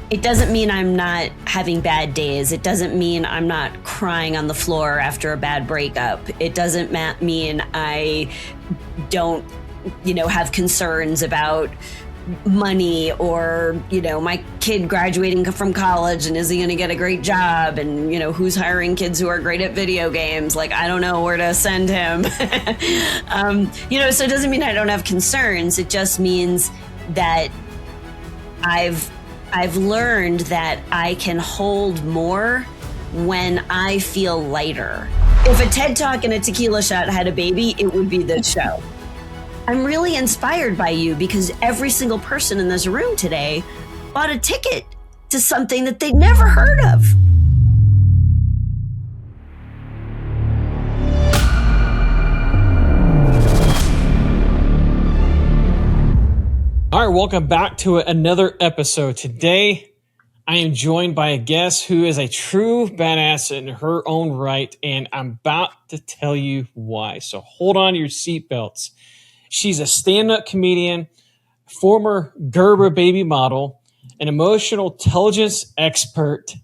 It doesn't mean I'm not having bad days. It doesn't mean I'm not crying on the floor after a bad breakup. It doesn't mean I don't, have concerns about money or, my kid graduating from college and is he going to get a great job and, who's hiring kids who are great at video games. Like, I don't know where to send him. So it doesn't mean I don't have concerns. It just means that I've learned that I can hold more when I feel lighter. If a TED Talk and a tequila shot had a baby, it would be this show. I'm really inspired by you because every single person in this room today bought a ticket to something that they'd never heard of. All right, welcome back to another episode. Today, I am joined by a guest who is a true badass in her own right, and I'm about to tell you why. So hold on to your seatbelts. She's a stand-up comedian, former Gerber baby model, an emotional intelligence expert,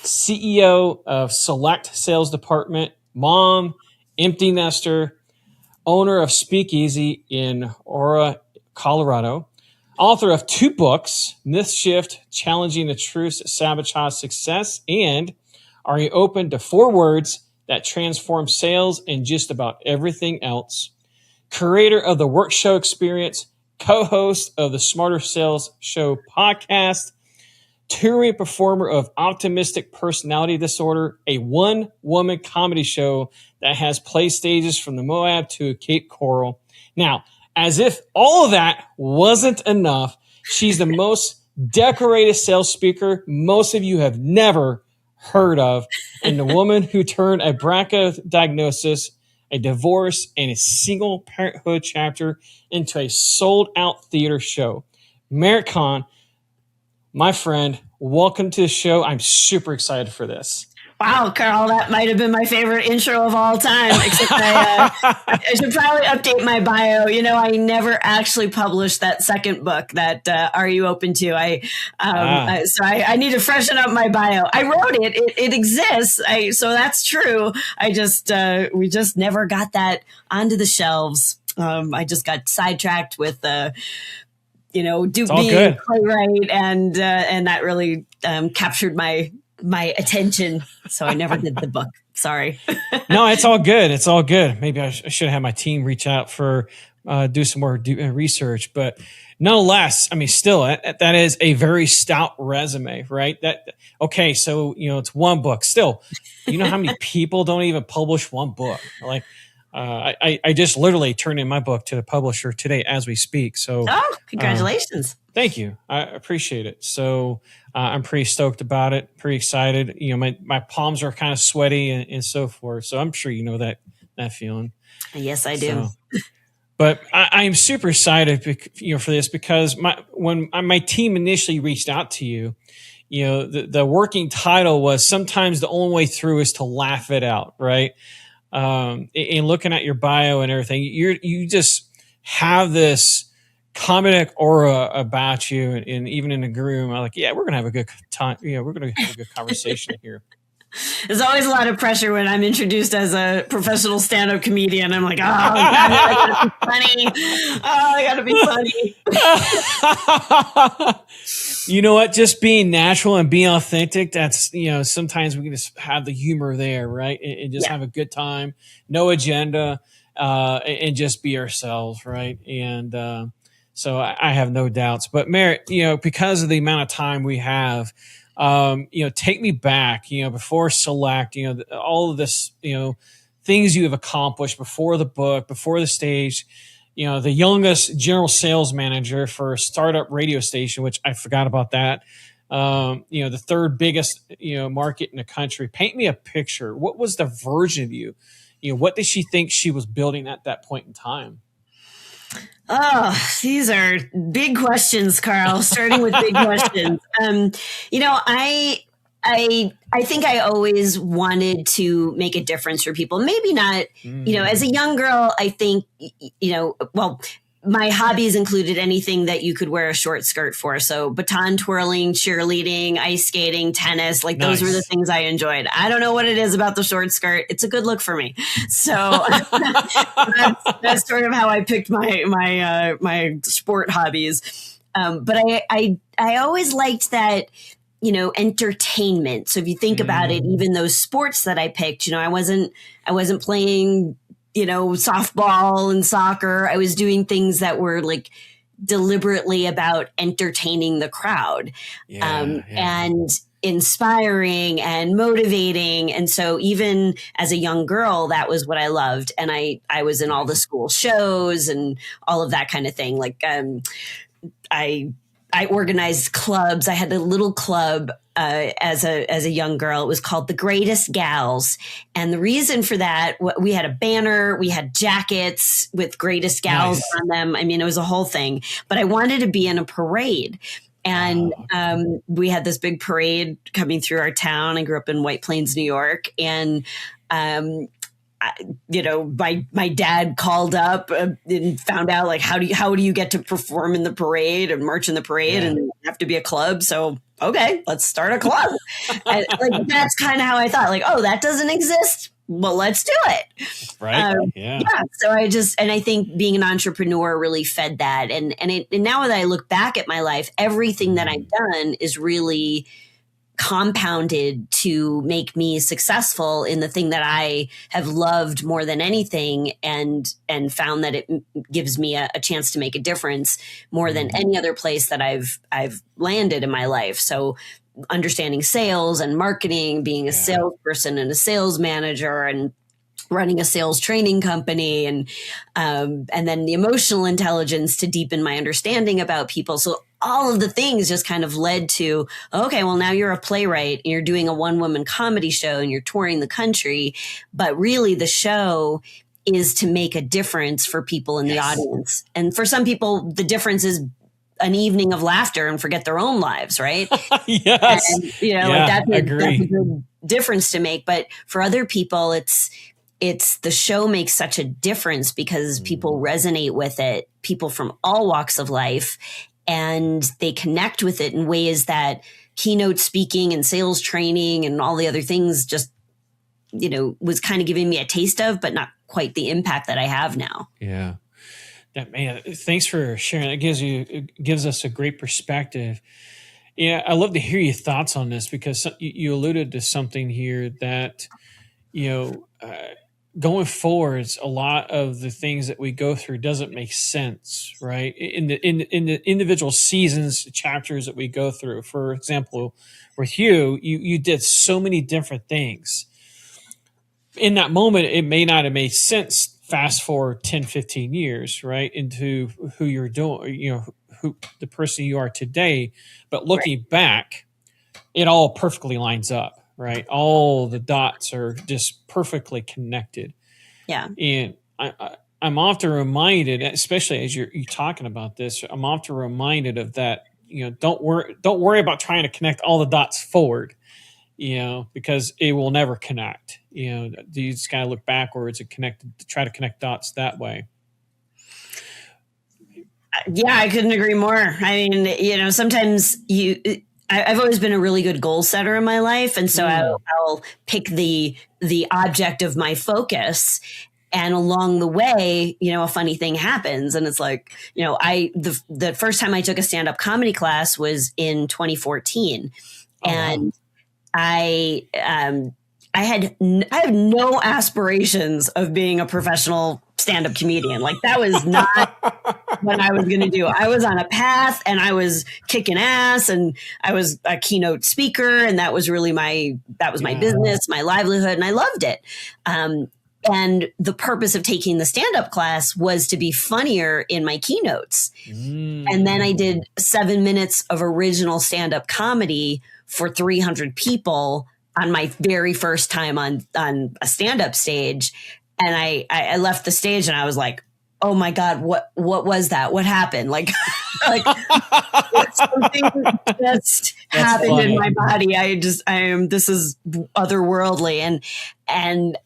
CEO of SELLect sales department, mom, empty nester, owner of Speakeasy in Aurora, Colorado, author of 2 books, Myth Shift, Challenging the Truths That Sabotage Success, and Are You Open to 4 Words That Transform Sales and Just About Everything Else? Creator of the Work Show Experience, co-host of the Smarter Sales Show podcast, touring performer of Optimistic Personality Disorder, a one-woman comedy show that has play stages from the Moab to Cape Coral. Now, as if all of that wasn't enough, she's the most decorated sales speaker most of you have never heard of, and the woman who turned a BRCA diagnosis, a divorce, and a single parenthood chapter into a sold-out theater show. Kahn, my friend, welcome to the show. I'm super excited for this. Wow, Karl, that might have been my favorite intro of all time, except I should probably update my bio. I never actually published that second book that Are You Open to? So I need to freshen up my bio. I wrote it. It exists. So that's true. We just never got that onto the shelves. I just got sidetracked with being a playwright, and that really captured my attention. So I never did the book. Sorry. No, it's all good. It's all good. Maybe I should have my team reach out for do some more research, but nonetheless, still that is a very stout resume, right? Okay. So, it's one book still, how many people don't even publish one book? Like, I just literally turned in my book to the publisher today as we speak. So, congratulations. Thank you. I appreciate it. So I'm pretty stoked about it, pretty excited. My palms are kind of sweaty and so forth. So I'm sure you know that feeling. Yes, I do. But I'm super excited, for this because when my team initially reached out to you, the working title was sometimes the only way through is to laugh it out, right? And looking at your bio and everything, you just have this comedic aura about you, and even in the room, I'm like, yeah, we're gonna have a good time. We're gonna have a good conversation here. There's always a lot of pressure when I'm introduced as a professional stand-up comedian. I'm like, I gotta be funny. You know what? Just being natural and being authentic. That's sometimes we can just have the humor there, right? And just have a good time, no agenda, and just be ourselves, right? And so I have no doubts. But Merritt, because of the amount of time we have, take me back, before SELLect, all of this, things you have accomplished before the book, before the stage, the youngest general sales manager for a startup radio station, which I forgot about that. The third biggest, market in the country. Paint me a picture. What was the version of you? What did she think she was building at that point in time? Oh, these are big questions, Karl, starting with big questions. I think I always wanted to make a difference for people. Maybe not, as a young girl, I think, my hobbies included anything that you could wear a short skirt for. So baton twirling, cheerleading, ice skating, tennis, like those were the things I enjoyed. I don't know what it is about the short skirt. It's a good look for me. So that's sort of how I picked my sport hobbies. But I always liked that, entertainment. So if you think about it, even those sports that I picked, I wasn't playing, softball and soccer. I was doing things that were like deliberately about entertaining the crowd, and inspiring and motivating. And so even as a young girl, that was what I loved. And I was in all the school shows and all of that kind of thing. Like, I organized clubs. I had a little club as a young girl. It was called the Greatest Gals. And the reason for that, we had a banner, we had jackets with Greatest Gals on them. I mean, it was a whole thing. But I wanted to be in a parade. And we had this big parade coming through our town. I grew up in White Plains, New York. And my dad called up and found out, like, how do you get to perform in the parade and march in the parade, and you have to be a club. So, okay, let's start a club. And, like, that's kind of how I thought, like, oh, that doesn't exist. Well, let's do it. Right. So I think being an entrepreneur really fed that. And now that I look back at my life, everything that I've done is really compounded to make me successful in the thing that I have loved more than anything, and found that it gives me a chance to make a difference more than any other place that I've landed in my life. So understanding sales and marketing, being a salesperson and a sales manager, and running a sales training company, and then the emotional intelligence to deepen my understanding about people. So all of the things just kind of led to, okay, well, now you're a playwright and you're doing a one-woman comedy show and you're touring the country. But really the show is to make a difference for people in the audience. And for some people, the difference is an evening of laughter and forget their own lives, right? Yes. And, that's a good difference to make. But for other people, it's the show makes such a difference because people resonate with it, people from all walks of life, and they connect with it in ways that keynote speaking and sales training and all the other things just, was kind of giving me a taste of, but not quite the impact that I have now. Yeah. Man, thanks for sharing. It gives us a great perspective. Yeah, I love to hear your thoughts on this, because you alluded to something here that, going forwards, a lot of the things that we go through doesn't make sense, right? In the individual seasons, chapters that we go through. For example, with you did so many different things. In that moment, it may not have made sense. Fast forward 10, 15 years, right, into who you're doing, who the person you are today. But looking back, it all perfectly lines up. Right. All the dots are just perfectly connected. Yeah. And I'm often reminded, especially as you're talking about this, I'm often reminded of that, don't worry about trying to connect all the dots forward, because it will never connect. You just kind of look backwards and try to connect dots that way. Yeah, I couldn't agree more. I mean, sometimes I've always been a really good goal setter in my life. And so I'll pick the object of my focus. And along the way, a funny thing happens. And it's like, the first time I took a stand-up comedy class was in 2014. And I have no aspirations of being a professional stand-up comedian. Like, that was not what I was going to do. I was on a path and I was kicking ass, and I was a keynote speaker, and that was really my business, my livelihood, and I loved it. And the purpose of taking the stand-up class was to be funnier in my keynotes. And then I did 7 minutes of original stand-up comedy for 300 people on my very first time on a stand-up stage. And I left the stage and I was like, oh my God, what was that? What happened? Like something just happened in my body. This is otherworldly. And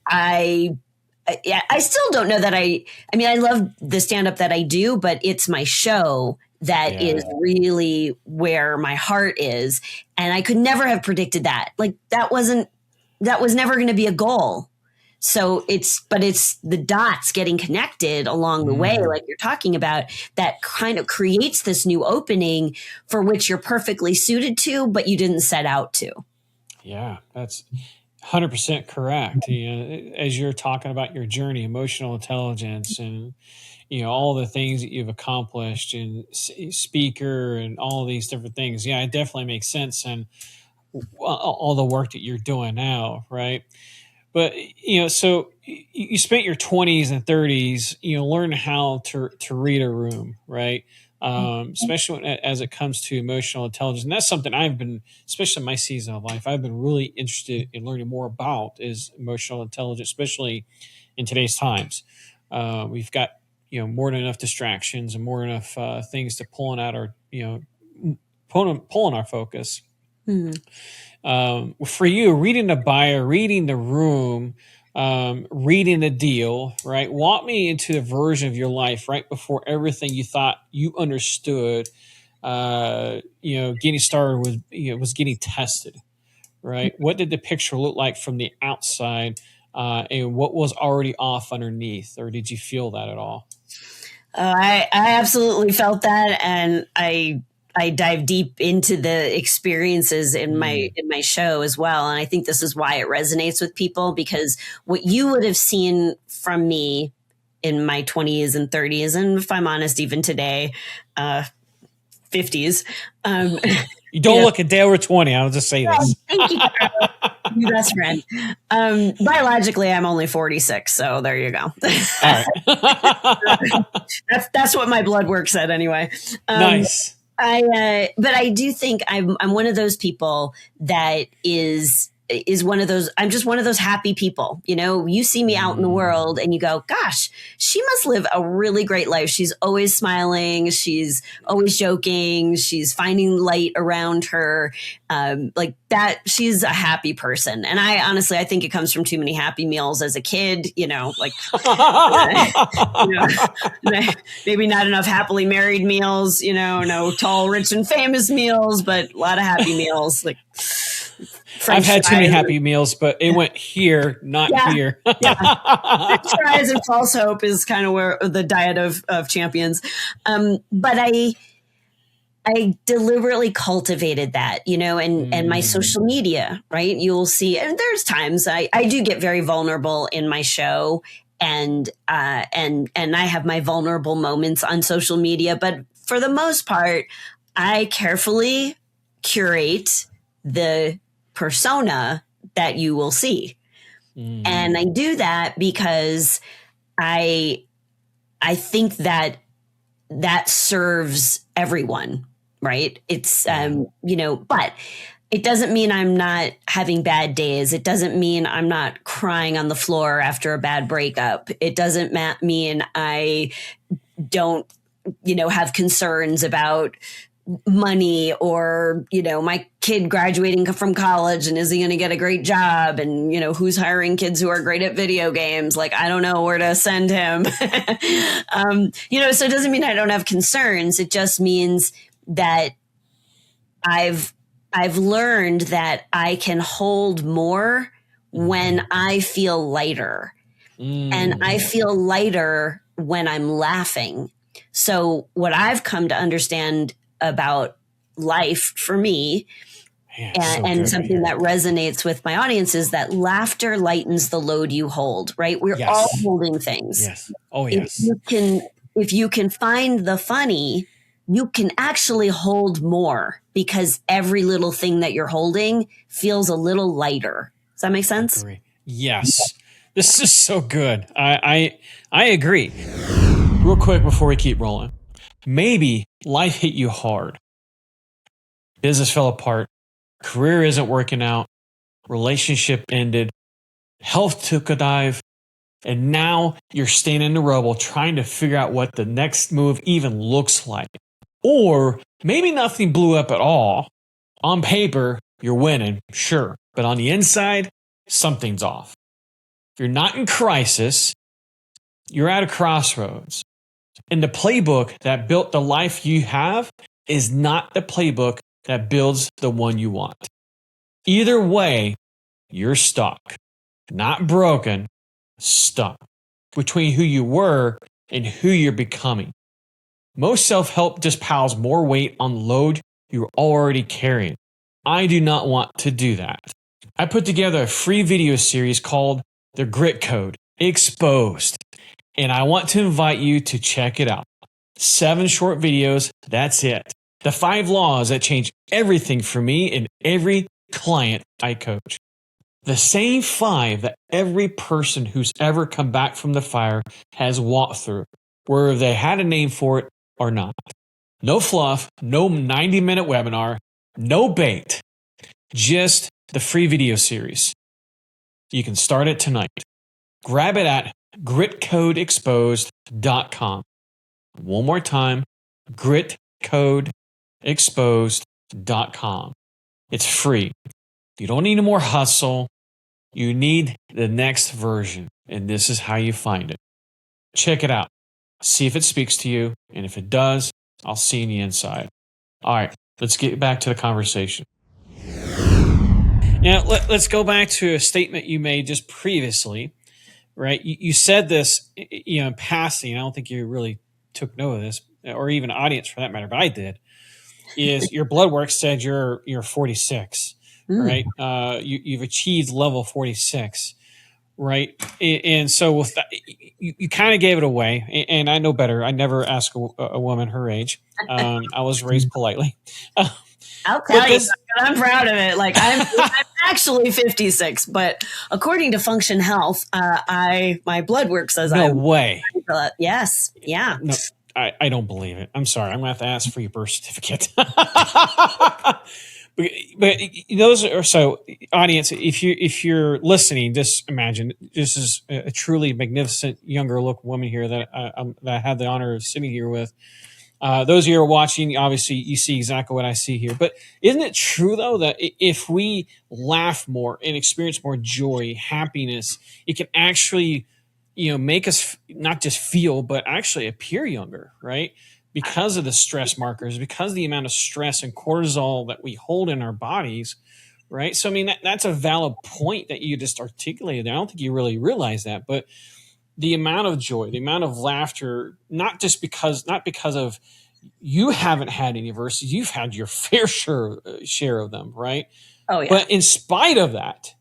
I still don't know that I mean, I love the stand-up that I do, but it's my show that is really where my heart is. And I could never have predicted that. Like that was never going to be a goal. So it's the dots getting connected along the way, like you're talking about, that kind of creates this new opening for which you're perfectly suited to, but you didn't set out to. Yeah, that's 100% correct. As you're talking about your journey, emotional intelligence, and all the things that you've accomplished, and speaker, and all these different things. Yeah, it definitely makes sense, and all the work that you're doing now, right? But so you spent your 20s and 30s, learning how to read a room, right? Especially as it comes to emotional intelligence. And that's something I've been, especially in my season of life, I've been really interested in learning more about is emotional intelligence, especially in today's times. We've got, more than enough distractions and more than enough things to pulling out our, pulling our focus. For you, reading the bio, reading the room, reading the deal, right? Walk me into the version of your life right before everything you thought you understood, getting started with, was getting tested, right? What did the picture look like from the outside, and what was already off underneath, or did you feel that at all? I absolutely felt that, and I dive deep into the experiences in my show as well. And I think this is why it resonates with people, because what you would have seen from me in my 20s and 30s, and if I'm honest, even today, 50s. You don't look a day over 20. I'll just say this. Thank you, Karl. Your best friend. Biologically, I'm only 46, so there you go. All right. That's what my blood work said anyway. Nice. But I do think I'm one of those people that is one of those, I'm just one of those happy people. You see me out in the world and you go, gosh, she must live a really great life. She's always smiling. She's always joking. She's finding light around her. Like that, she's a happy person. And I think it comes from too many Happy Meals as a kid, like, maybe not enough happily married meals, no tall, rich and famous meals, but a lot of Happy Meals. Like, I've had too many Happy Meals, but it went here, not here. French fries and false hope is kind of where the diet of champions. But I deliberately cultivated that, and my social media, right? You'll see, and there's times I do get very vulnerable in my show, and I have my vulnerable moments on social media, but for the most part, I carefully curate the persona that you will see. And I do that because I think that serves everyone, right? It's, but it doesn't mean I'm not having bad days. It doesn't mean I'm not crying on the floor after a bad breakup. It doesn't mean I don't, have concerns about money, or my kid graduating from college and is he going to get a great job, and who's hiring kids who are great at video games. Like, I don't know where to send him. So it doesn't mean I don't have concerns. It just means that I've learned that I can hold more when I feel lighter, and I feel lighter when I'm laughing. So what I've come to understand about life for me, and something that resonates with my audience, is that laughter lightens the load you hold, right? We're all holding things. Yes. Oh, yes. If you can find the funny, you can actually hold more, because every little thing that you're holding feels a little lighter. Does that make sense? Yes. This is so good. I agree. Real quick before we keep rolling. Maybe life hit you hard. Business fell apart. Career isn't working out. Relationship ended. Health took a dive. And now you're standing in the rubble trying to figure out what the next move even looks like. Or maybe nothing blew up at all. On paper, you're winning, sure. But on the inside, something's off. You're not in crisis. You're at a crossroads. And the playbook that built the life you have is not the playbook that builds the one you want. Either way, you're stuck. Not broken, stuck. Between who you were and who you're becoming. Most self-help just piles more weight on the load you're already carrying. I do not want to do that. I put together a free video series called The Grit Code Exposed, and I want to invite you to check it out. 7 short videos, that's it. The 5 laws that change everything for me and every client I coach. The same 5 that every person who's ever come back from the fire has walked through, whether they had a name for it or not. No fluff, no 90-minute webinar, no bait, just the free video series. You can start it tonight. Grab it at gritcodeexposed.com. One more time, gritcodeexposed.com. It's free. You don't need more hustle. You need the next version, and this is how you find it. Check it out. See if it speaks to you, and if it does, I'll see you on the inside. All right, let's get back to the conversation. Now, let's go back to a statement you made just previously, right? You said this, in passing. I don't think you really took note of this, or even audience for that matter, but I did. Is your blood work said you're 46, right? You've achieved level 46, right? And so with that, you kind of gave it away, and I know better. I never ask a woman her age. I was raised politely. I'll tell you, I'm proud of it. Like I'm actually 56, but according to Function Health, my blood work says no way. Yes, yeah. No, I don't believe it. I'm sorry. I'm going to have to ask for your birth certificate. But those are so audience. If you're listening, just imagine this is a truly magnificent younger look woman here that I had the honor of sitting here with. Those of you who are watching, obviously, you see exactly what I see here. But isn't it true, though, that if we laugh more and experience more joy, happiness, it can actually, make us not just feel, but actually appear younger, right? Because of the stress markers, because of the amount of stress and cortisol that we hold in our bodies, right? So, I mean, that's a valid point that you just articulated. I don't think you really realize that, but the amount of joy, the amount of laughter, not because of you haven't had any adversity, you've had your fair share of them, right? Oh, yeah. But in spite of that,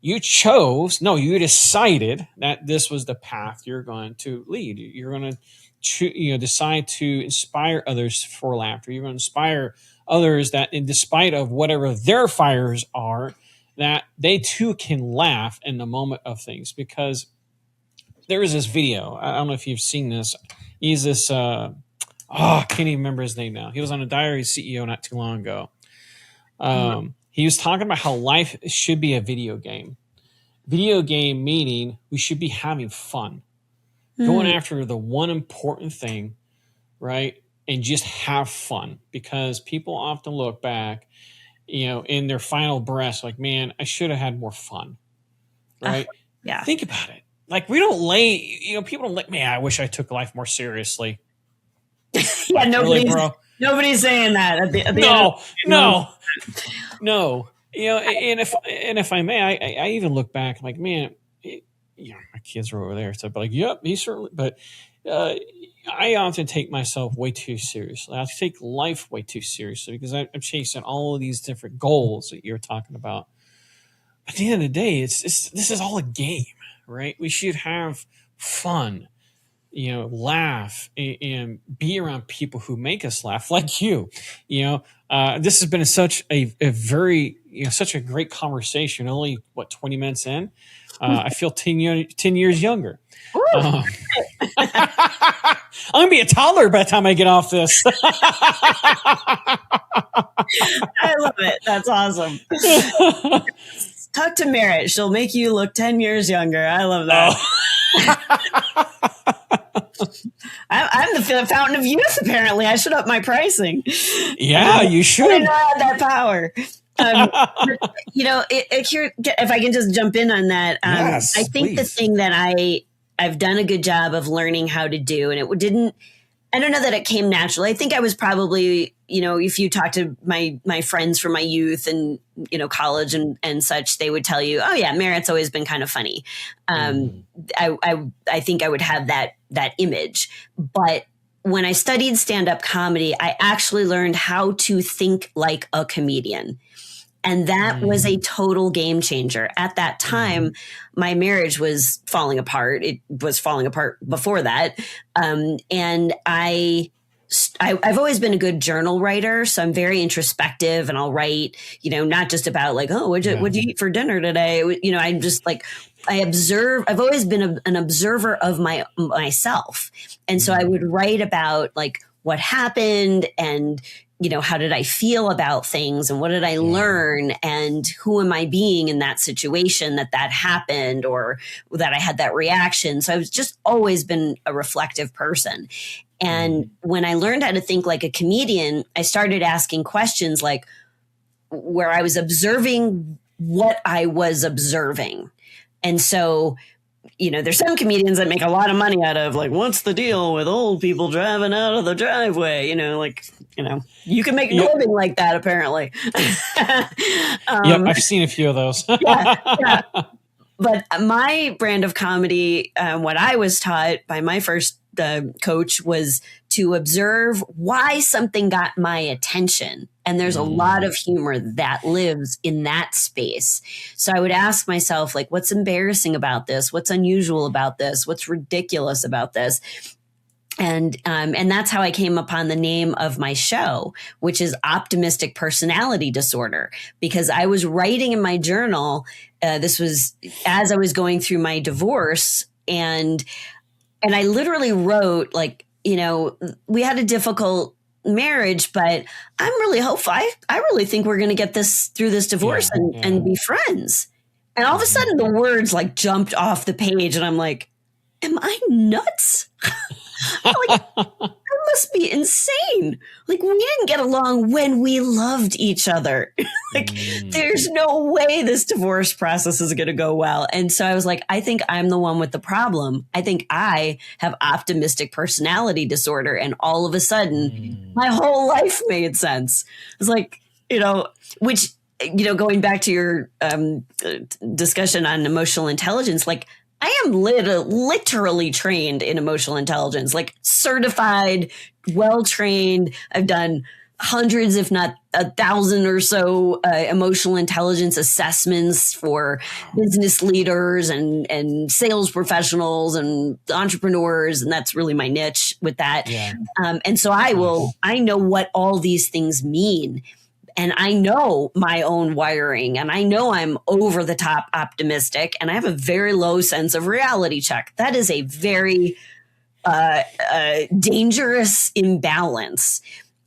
you decided that this was the path you're going to lead. You're going to decide to inspire others for laughter. You're going to inspire others that, in despite of whatever their fires are, that they too can laugh in the moment of things. Because there is this video. I don't know if you've seen this. He's this, I can't even remember his name now. He was on a Diary CEO not too long ago. He was talking about how life should be a video game. Video game meaning we should be having fun. Going after the one important thing, right? And just have fun. Because people often look back, in their final breaths, like, man, I should have had more fun, right? Yeah. Think about it. Like, we don't people don't man, I wish I took life more seriously. Yeah, nobody's saying that. No. And if I may, I even look back like, man, my kids are over there. So, but like, yep, he certainly. But I often take myself way too seriously. I take life way too seriously because I'm chasing all of these different goals that you're talking about. At the end of the day, this is all a game, right? We should have fun, laugh and be around people who make us laugh, like you. This has been such a very such a great conversation. Only 20 minutes in, I feel 10 years younger. I'm gonna be a toddler by the time I get off this. I love it. That's awesome. Talk to Merritt. She'll make you look 10 years younger. I love that. I'm the fountain of youth, apparently. I should up my pricing. Yeah, you should. I didn't know I had that power. If I can just jump in on that, yes, I think please. the thing that I I've done a good job of learning how to do, and I don't know that it came naturally. I think I was probably, if you talk to my friends from my youth and, college and such, they would tell you, oh yeah, Merritt's always been kind of funny. I think I would have that image. But when I studied stand-up comedy, I actually learned how to think like a comedian. And that was a total game changer. At that time, my marriage was falling apart. It was falling apart before that. And I've always been a good journal writer. So I'm very introspective, and I'll write, not just about like, oh, what'd you eat for dinner today? I'm just like, I observe. I've always been an observer of myself. And so I would write about like what happened and, how did I feel about things, and what did I learn, and who am I being in that situation that happened, or that I had that reaction. So I've just always been a reflective person. And when I learned how to think like a comedian, I started asking questions like where I was observing what I was observing. And so, there's some comedians that make a lot of money out of like, what's the deal with old people driving out of the driveway? You can make a living like that, apparently. I've seen a few of those. yeah. But my brand of comedy, what I was taught by my first coach, was to observe why something got my attention. And there's a lot of humor that lives in that space. So I would ask myself, like, what's embarrassing about this? What's unusual about this? What's ridiculous about this? And that's how I came upon the name of my show, which is Optimistic Personality Disorder, because I was writing in my journal. This was as I was going through my divorce, and I literally wrote like, we had a difficult marriage, but I'm really hopeful. I really think we're going to get this through this divorce and be friends. And all of a sudden the words like jumped off the page, and I'm like, am I nuts? Like, I must be insane. Like, we didn't get along when we loved each other. Like, there's no way this divorce process is going to go well. And so I was like, I think I'm the one with the problem. I think I have optimistic personality disorder. And all of a sudden, my whole life made sense. It's like, which, going back to your discussion on emotional intelligence, like, I am literally trained in emotional intelligence, like certified, well-trained. I've done hundreds, if not 1,000 or so emotional intelligence assessments for business leaders and sales professionals and entrepreneurs. And that's really my niche with that. Yeah. And so I know what all these things mean. And I know my own wiring, and I know I'm over the top optimistic, and I have a very low sense of reality check. That is a very dangerous imbalance.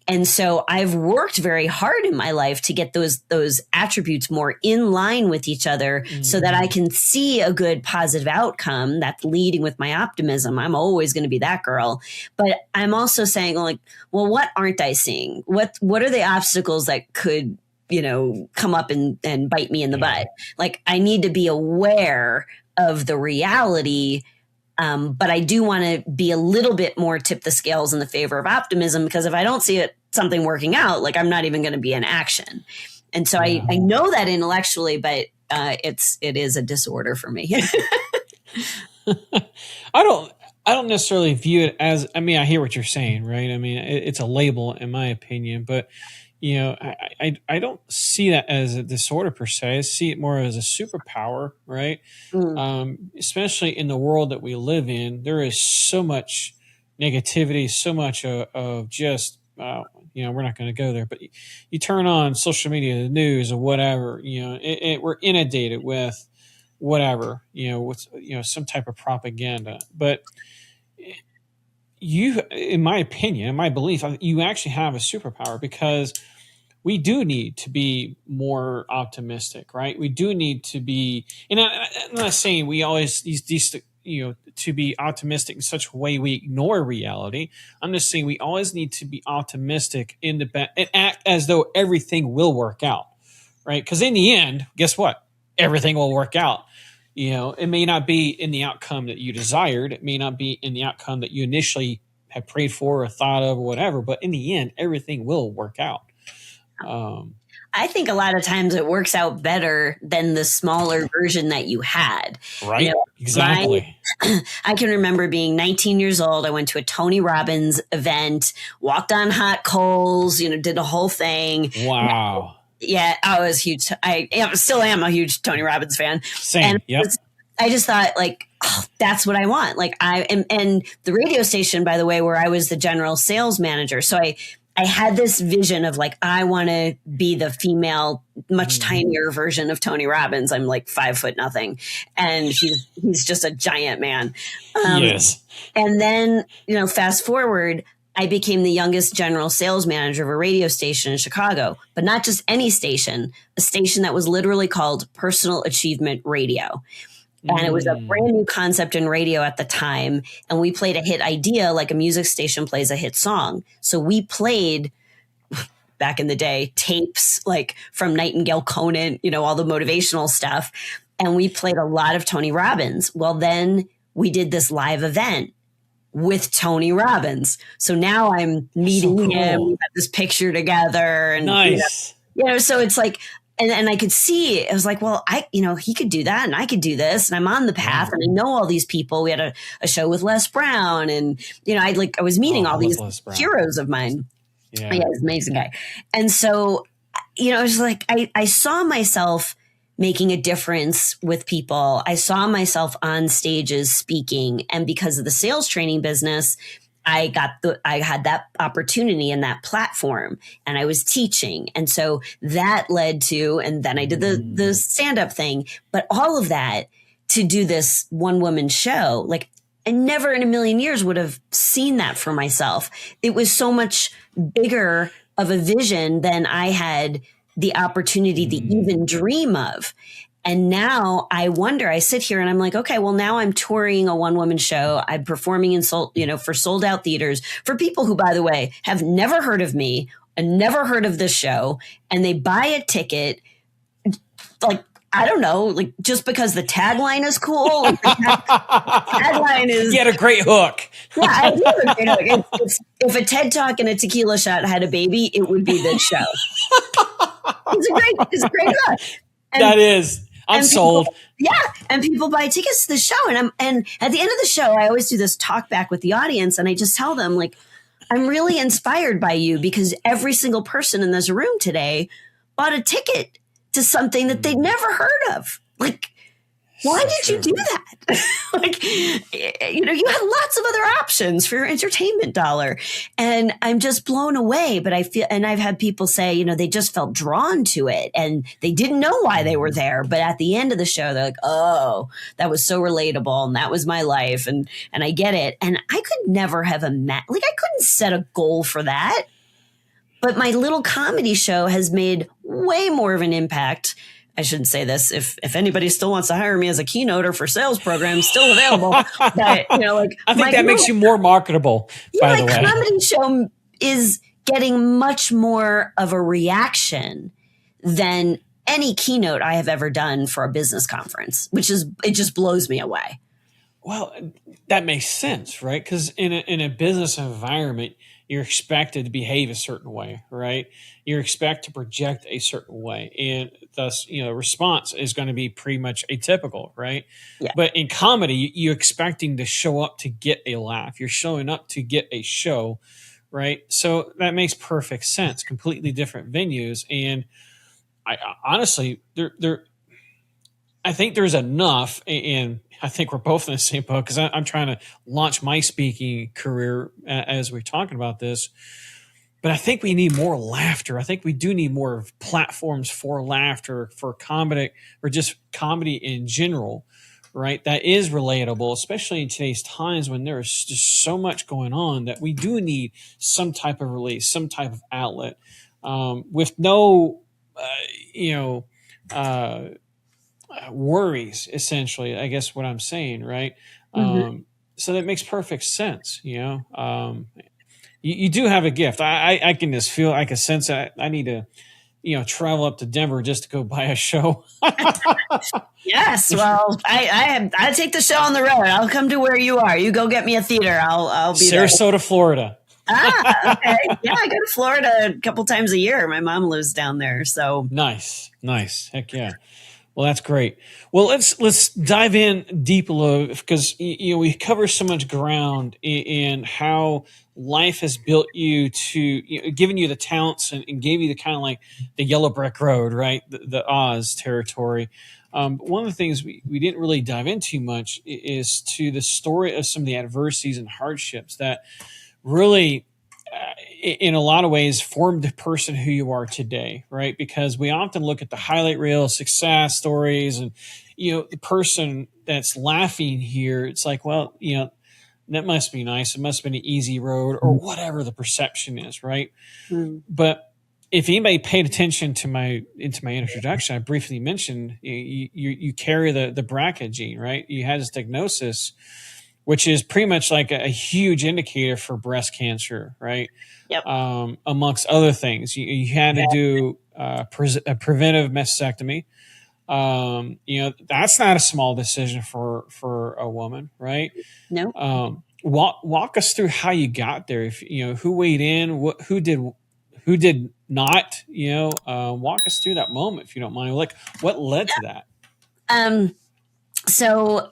And so I've worked very hard in my life to get those attributes more in line with each other so that I can see a good positive outcome that's leading with my optimism. I'm always going to be that girl. But I'm also saying, like, well, what aren't I seeing? What are the obstacles that could, come up and bite me in the butt? Like, I need to be aware of the reality. But I do want to be a little bit more tip the scales in the favor of optimism, because if I don't see something working out, like, I'm not even going to be in action. And so I know that intellectually, but it is a disorder for me. I don't necessarily view it as, I hear what you're saying, right? It's a label in my opinion, but I don't see that as a disorder per se. I see it more as a superpower, right? Especially in the world that we live in, there is so much negativity, so much of just, we're not going to go there, but you turn on social media, the news or whatever, we're inundated with whatever, what's, some type of propaganda. But you, in my opinion, in my belief, you actually have a superpower, because we do need to be more optimistic, right? We do need to be, and I'm not saying we always these to be optimistic in such a way we ignore reality. I'm just saying we always need to be optimistic and act as though everything will work out, right? Because in the end, guess what? Everything will work out. It may not be in the outcome that you desired. It may not be in the outcome that you initially have prayed for or thought of or whatever, but in the end, everything will work out. I think a lot of times it works out better than the smaller version that you had. Right. Exactly. I can remember being 19 years old. I went to a Tony Robbins event, walked on hot coals, did the whole thing. Wow. Yeah, I was huge. Still am a huge Tony Robbins fan. Same. Yep. I just thought that's what I want. And the radio station, by the way, where I was the general sales manager. So I had this vision of I want to be the female, much tinier version of Tony Robbins. I'm 5 foot nothing, and he's just a giant man. Yes. And then, fast forward, I became the youngest general sales manager of a radio station in Chicago, but not just any station, a station that was literally called Personal Achievement Radio. And it was a brand new concept in radio at the time. And we played a hit idea like a music station plays a hit song. So we played, back in the day, tapes from Nightingale Conant, all the motivational stuff. And we played a lot of Tony Robbins. Well, then we did this live event with Tony Robbins. So now I'm meeting him. We got this picture together. And nice. So it's and I could see it. I was well, he could do that and I could do this. And I'm on the path and I know all these people. We had a show with Les Brown and, I was meeting all these heroes of mine. Yeah, he's an amazing guy. And so, it was I saw myself making a difference with people. I saw myself on stages speaking. And because of the sales training business, I had that opportunity and that platform, and I was teaching. And so that led to, and then I did the stand-up thing, but all of that to do this one woman show, I never in a million years would have seen that for myself. It was so much bigger of a vision than I had the opportunity to even dream of. And now I wonder, I sit here and I'm okay, well, now I'm touring a one-woman show. I'm performing in for sold out theaters for people who, by the way, have never heard of me and never heard of this show. And they buy a ticket, I don't know, just because the tagline is cool. The tagline is... You had a great hook. Yeah, I do have a great hook. If a TED Talk and a tequila shot had a baby, it would be this show. It's a great hook. And, that is... I'm sold. And people buy tickets to the show. And at the end of the show, I always do this talk back with the audience. And I just tell them, I'm really inspired by you because every single person in this room today bought a ticket to something that they'd never heard of. Why did you do that? You had lots of other options for your entertainment dollar. And I'm just blown away. But I've had people say, they just felt drawn to it and they didn't know why they were there. But at the end of the show, they're oh, that was so relatable. And that was my life. And I get it. And I could never have I couldn't set a goal for that. But my little comedy show has made way more of an impact. I shouldn't say this. If anybody still wants to hire me as a keynoter for sales programs, still available. But I think that makes you more marketable. By the way, my comedy show is getting much more of a reaction than any keynote I have ever done for a business conference, it just blows me away. Well, that makes sense, right? Because in a business environment, you're expected to behave a certain way, right? You're expected to project a certain way. And thus, response is going to be pretty much atypical, right? Yeah. But in comedy, you're expecting to show up to get a laugh. You're showing up to get a show, right? So that makes perfect sense. Completely different venues. And I honestly, I think there's enough, and I think we're both in the same boat because I'm trying to launch my speaking career as we're talking about this. But I think we need more laughter. I think we do need more platforms for laughter, for comedy, or just comedy in general, right? That is relatable, especially in today's times when there's just so much going on that we do need some type of release, some type of outlet with no, worries, essentially, I guess what I'm saying, right? So that makes perfect sense. You do have a gift. I can just feel, I can sense that I need to, travel up to Denver just to go buy a show. Yes. Well, I take the show on the road. I'll come to where you are. You go get me a theater. I'll be Sarasota, there. Florida. Okay. Yeah, I go to Florida a couple times a year. My mom lives down there. So nice. Heck yeah. Well, that's great. Well, let's dive in deep a little, because we cover so much ground in how life has built you to, given you the talents and gave you the kind of like the yellow brick road, right? The Oz territory. One of the things we didn't really dive into much is to the story of some of the adversities and hardships that really, in a lot of ways, formed the person who you are today, right? Because we often look at the highlight reel success stories and, the person that's laughing here, it's like, well, that must be nice. It must have been an easy road or whatever the perception is, right? Mm. But if anybody paid attention to my introduction, I briefly mentioned you carry the BRCA gene, right? You had this diagnosis, which is pretty much like a huge indicator for breast cancer, right? Yep. Amongst other things, you had to do a preventative mastectomy. That's not a small decision for a woman, right? No. Walk us through how you got there. If who weighed in, who did not. Walk us through that moment, if you don't mind. Like, what led to that? So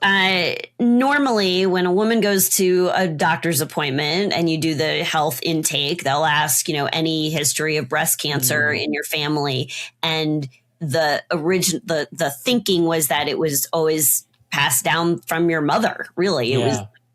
normally when a woman goes to a doctor's appointment and you do the health intake, they'll ask, any history of breast cancer in your family. And the thinking was that it was always passed down from your mother. Really,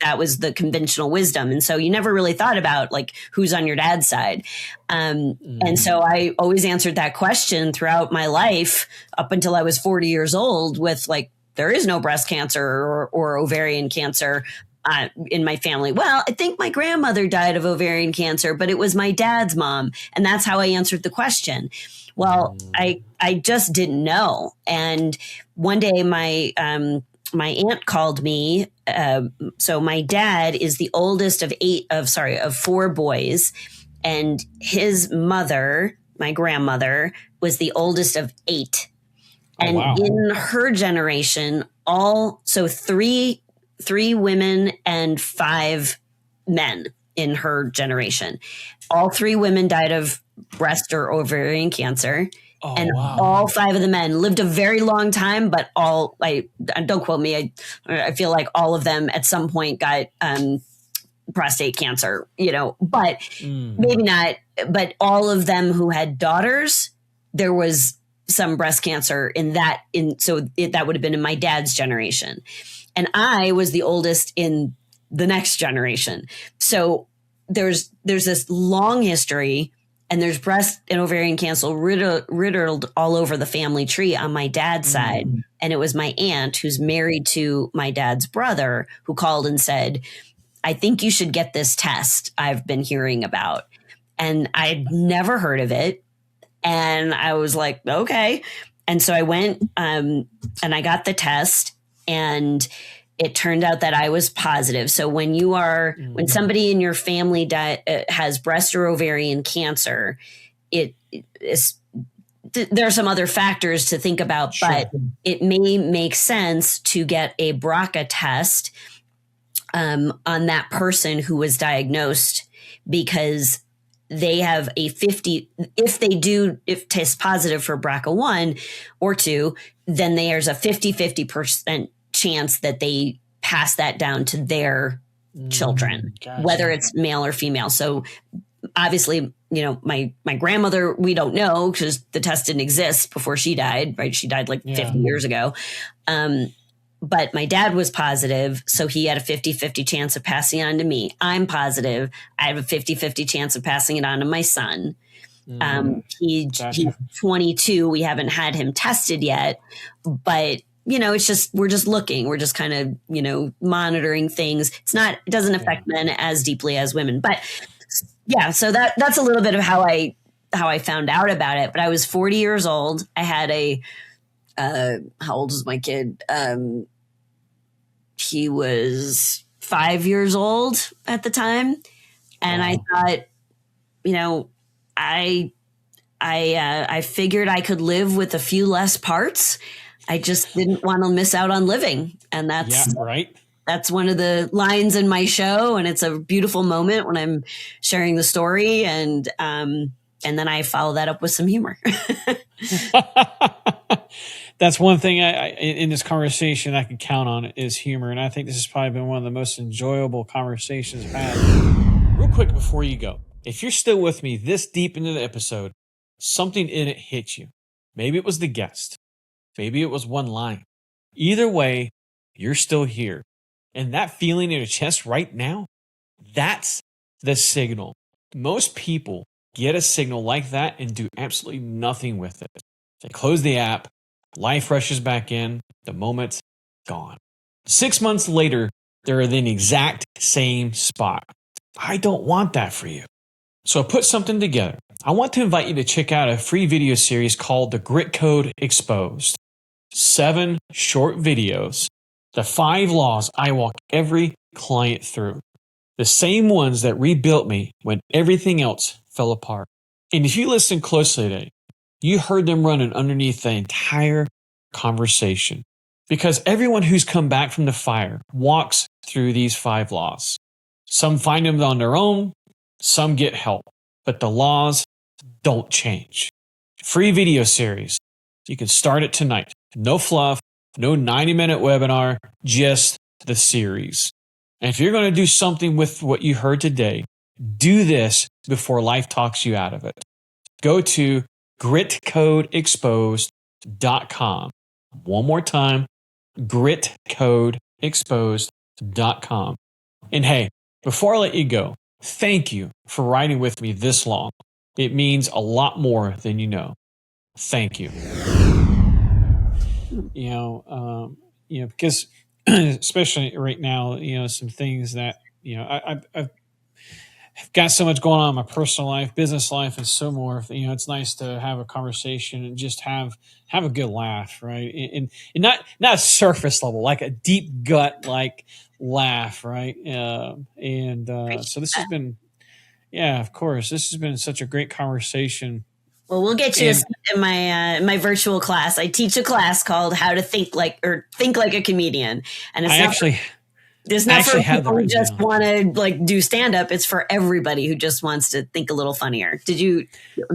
that was the conventional wisdom. And so you never really thought about like who's on your dad's side. And so I always answered that question throughout my life up until I was 40 years old with like, there is no breast cancer or ovarian cancer in my family. Well, I think my grandmother died of ovarian cancer, but it was my dad's mom. And that's how I answered the question. Well, I just didn't know. And one day my aunt called me. So my dad is the oldest of 4 boys. And his mother, my grandmother, was the oldest of 8. And in her generation, three women and 5 men in her generation. All 3 women died of breast or ovarian cancer. All 5 of the men lived a very long time, but don't quote me. I feel like all of them at some point got prostate cancer, but maybe not. But all of them who had daughters, there was some breast cancer that would have been in my dad's generation. And I was the oldest in the next generation. So there's this long history, and there's breast and ovarian cancer riddled all over the family tree on my dad's side. And it was my aunt, who's married to my dad's brother, who called and said, I think you should get this test I've been hearing about. And I'd never heard of it. And I was like, okay. And so I went and I got the test, and it turned out that I was positive. So when somebody in your family has breast or ovarian cancer, there are some other factors to think about, but it may make sense to get a BRCA test on that person who was diagnosed, because they have a 50, if test positive for BRCA1 or 2, then there's a 50% chance that they pass that down to their children, whether it's male or female. So obviously, my grandmother, we don't know because the test didn't exist before she died, right? She died like 50 years ago. But my dad was positive, so he had a 50-50 chance of passing it on to me. I'm positive. I have a 50-50 chance of passing it on to my son. He's 22. We haven't had him tested yet, but it's just, we're just looking. We're just kind of, monitoring things. It doesn't affect men as deeply as women, but yeah. So that's a little bit of how I found out about it. But I was 40 years old. I had how old was my kid? He was 5 years old at the time. And I thought, I figured I could live with a few less parts. I just didn't want to miss out on living. And that's one of the lines in my show. And it's a beautiful moment when I'm sharing the story. And then I follow that up with some humor. That's one thing in this conversation I can count on is humor. And I think this has probably been one of the most enjoyable conversations I've had. Real quick before you go, if you're still with me this deep into the episode, something in it hit you. Maybe it was the guest. Maybe it was one line. Either way, you're still here. And that feeling in your chest right now, that's the signal. Most people get a signal like that and do absolutely nothing with it. They close the app, life rushes back in, the moment's gone. 6 months later, they're in the exact same spot. I don't want that for you. So I put something together. I want to invite you to check out a free video series called The Grit Code Exposed. 7 short videos, the 5 laws I walk every client through. The same ones that rebuilt me when everything else fell apart. And if you listen closely today, you heard them running underneath the entire conversation. Because everyone who's come back from the fire walks through these 5 laws. Some find them on their own, some get help, but the laws don't change. Free video series. You can start it tonight. No fluff, no 90-minute webinar, just the series. And if you're going to do something with what you heard today, do this before life talks you out of it. Go to gritcodeexposed.com. One more time, gritcodeexposed.com. And hey, before I let you go, thank you for riding with me this long. It means a lot more than you know. Thank you. Because especially right now, some things that, I've got so much going on in my personal life, business life, and so more. It's nice to have a conversation and just have a good laugh, right? And not surface level, like a deep gut like laugh, right? So this has been, of course, this has been such a great conversation. Well, we'll get you in my virtual class. I teach a class called How to Think Like a Comedian, and it's not for people who just want to do stand up. It's for everybody who just wants to think a little funnier. I'm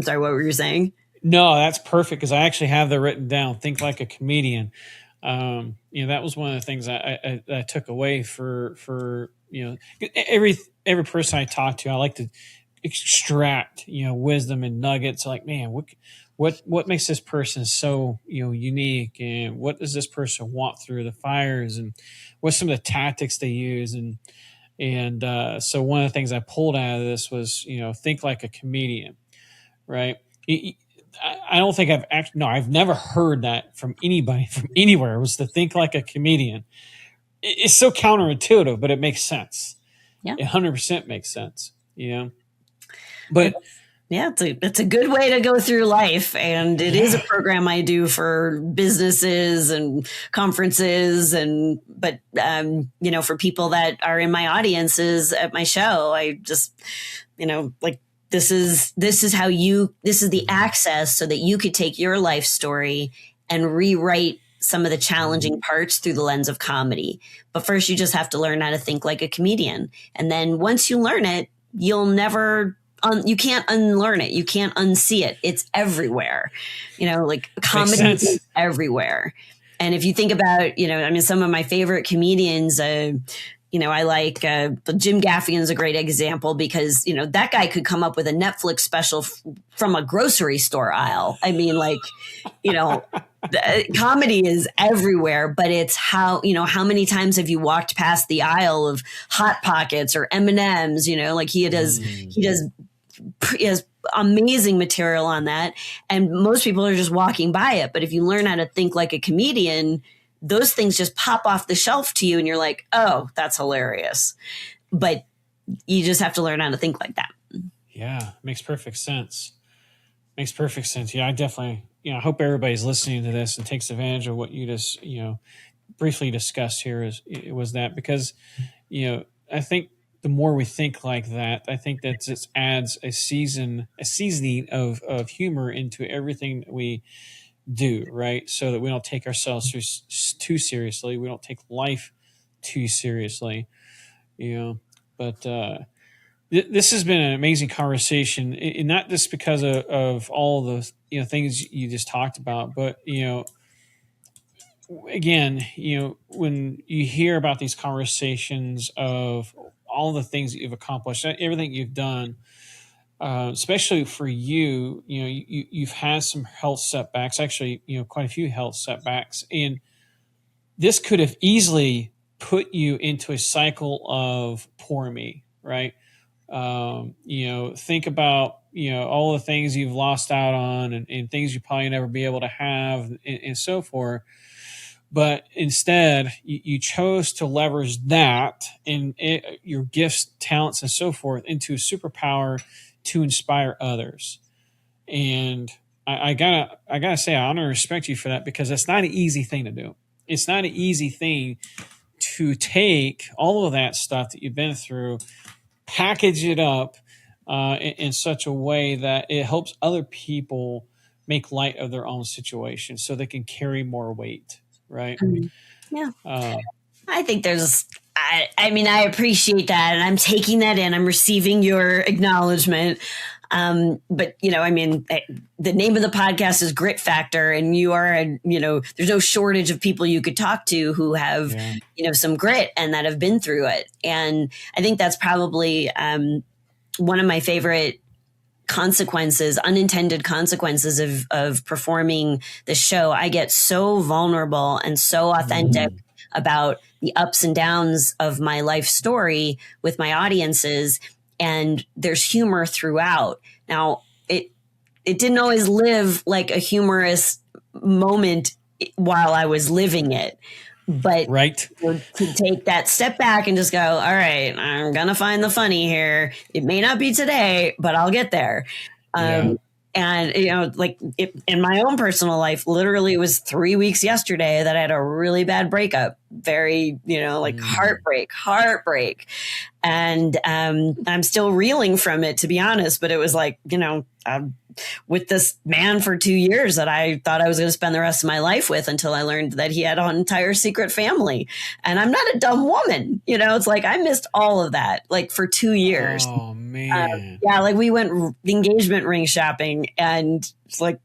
sorry, what were you saying? No, that's perfect because I actually have that written down. Think like a comedian. That was one of the things I took away for every person I talk to. I like to extract wisdom and nuggets. Like, man, what makes this person so unique, and what does this person want through the fires, and what's some of the tactics they use, and so one of the things I pulled out of this was think like a comedian, right? I don't think I've never heard that from anybody from anywhere, was to think like a comedian. It's so counterintuitive, but it makes sense. Yeah, it 100% makes sense. But yeah, it's a good way to go through life. And it is a program I do for businesses and conferences. But for people that are in my audiences at my show, I just, this is the access so that you could take your life story and rewrite some of the challenging parts through the lens of comedy. But first, you just have to learn how to think like a comedian. And then once you learn it, you can't unlearn it. You can't unsee it. It's everywhere. Comedy is everywhere. And if you think about, some of my favorite comedians, I like Jim Gaffigan is a great example because, that guy could come up with a Netflix special from a grocery store aisle. I mean, comedy is everywhere, but it's how many times have you walked past the aisle of Hot Pockets or M&Ms, he has amazing material on that. And most people are just walking by it. But if you learn how to think like a comedian, those things just pop off the shelf to you and you're like, oh, that's hilarious. But you just have to learn how to think like that. Yeah, makes perfect sense. Yeah, I definitely, I hope everybody's listening to this and takes advantage of what you just, briefly discussed here was that because, I think the more we think like that, I think that just adds a seasoning of humor into everything that we do, right? So that we don't take ourselves too seriously. We don't take life too seriously, you know. But this has been an amazing conversation, and not just because of all the things you just talked about, but again, when you hear about these conversations of all the things that you've accomplished, everything you've done, especially for you've had some health setbacks, actually, quite a few health setbacks. And this could have easily put you into a cycle of poor me, right? Think about, all the things you've lost out on and things you probably never be able to have and so forth. But instead, you chose to leverage that and your gifts, talents, and so forth into a superpower to inspire others. And I gotta say, I honor and respect you for that, because that's not an easy thing to do. It's not an easy thing to take all of that stuff that you've been through, package it up in such a way that it helps other people make light of their own situation so they can carry more weight. Right. Yeah. I think I mean, I appreciate that, and I'm taking that in. I'm receiving your acknowledgement. But I mean, the name of the podcast is Grit Factor, and you are, there's no shortage of people you could talk to who have, some grit and that have been through it. And I think that's probably, one of my favorite consequences, unintended consequences of performing the show. I get so vulnerable and so authentic about the ups and downs of my life story with my audiences. And there's humor throughout. Now, it didn't always live like a humorous moment while I was living it. But to take that step back and just go, all right, I'm going to find the funny here. It may not be today, but I'll get there. And, in my own personal life, literally it was 3 weeks yesterday that I had a really bad breakup. Very, heartbreak. And I'm still reeling from it, to be honest. But it was like, with this man for 2 years that I thought I was going to spend the rest of my life with, until I learned that he had an entire secret family. And I'm not a dumb woman. It's like I missed all of that, like, for 2 years. Oh, man. Like we went engagement ring shopping, and it's like